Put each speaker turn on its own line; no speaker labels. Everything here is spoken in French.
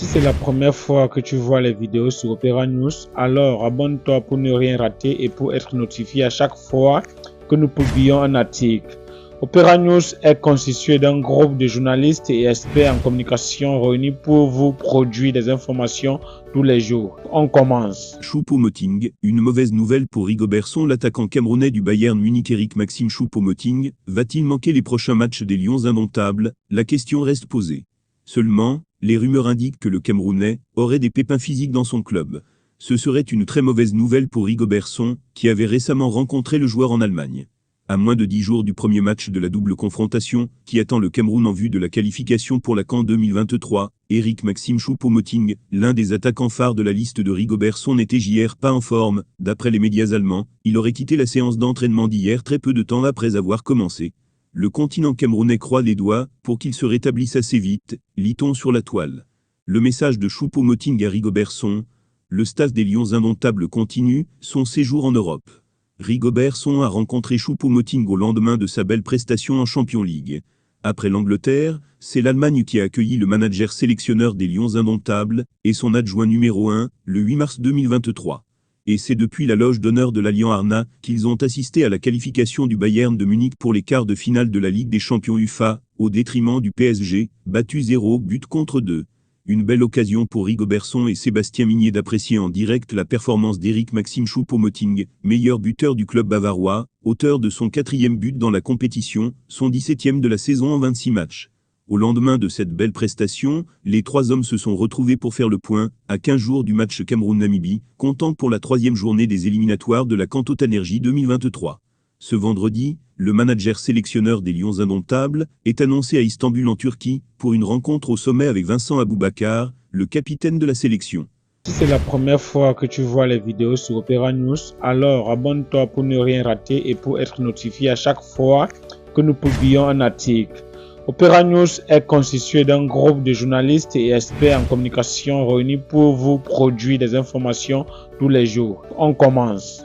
Si c'est la première fois que tu vois les vidéos sur Opera News, alors abonne-toi pour ne rien rater et pour être notifié à chaque fois que nous publions un article. Opera News est constitué d'un groupe de journalistes et experts en communication réunis pour vous produire des informations tous les jours. On commence.
Choupo-Moting, une mauvaise nouvelle pour Rigobert Song. L'attaquant camerounais du Bayern Munich Eric-Maxime Choupo-Moting va-t-il manquer les prochains matchs des Lions indomptables? La question reste posée. Seulement, les rumeurs indiquent que le Camerounais aurait des pépins physiques dans son club. Ce serait une très mauvaise nouvelle pour Rigobert Song, qui avait récemment rencontré le joueur en Allemagne. À moins de 10 jours du premier match de la double confrontation, qui attend le Cameroun en vue de la qualification pour la CAN 2023, Eric-Maxime Choupo-Moting, l'un des attaquants phares de la liste de Rigobert Song, n'était hier pas en forme. D'après les médias allemands, il aurait quitté la séance d'entraînement d'hier très peu de temps après avoir commencé. Le continent camerounais croise les doigts pour qu'il se rétablisse assez vite, lit-on sur la toile. Le message de Choupo-Moting à Rigobert Song: le staff des Lions indomptables continue son séjour en Europe. Rigobert Song a rencontré Choupo-Moting au lendemain de sa belle prestation en Champions League. Après l'Angleterre, c'est l'Allemagne qui a accueilli le manager sélectionneur des Lions indomptables et son adjoint numéro 1, le 8 mars 2023. Et c'est depuis la loge d'honneur de l'Allianz Arena qu'ils ont assisté à la qualification du Bayern de Munich pour les quarts de finale de la Ligue des Champions UEFA, au détriment du PSG, battu 0-2. Une belle occasion pour Rigobert Song et Sébastien Migné d'apprécier en direct la performance d'Eric-Maxime Choupo-Moting, meilleur buteur du club bavarois, auteur de son 4e but dans la compétition, son 17e de la saison en 26 matchs. Au lendemain de cette belle prestation, les trois hommes se sont retrouvés pour faire le point, à 15 jours du match Cameroun-Namibie, comptant pour la 3e journée des éliminatoires de la CAN Totanergy 2023. Ce vendredi, le manager sélectionneur des Lions indomptables est annoncé à Istanbul en Turquie pour une rencontre au sommet avec Vincent Aboubakar, le capitaine de la sélection.
Si c'est la première fois que tu vois les vidéos sur Opera News, alors abonne-toi pour ne rien rater et pour être notifié à chaque fois que nous publions un article. Opera News est constitué d'un groupe de journalistes et experts en communication réunis pour vous produire des informations tous les jours. On commence.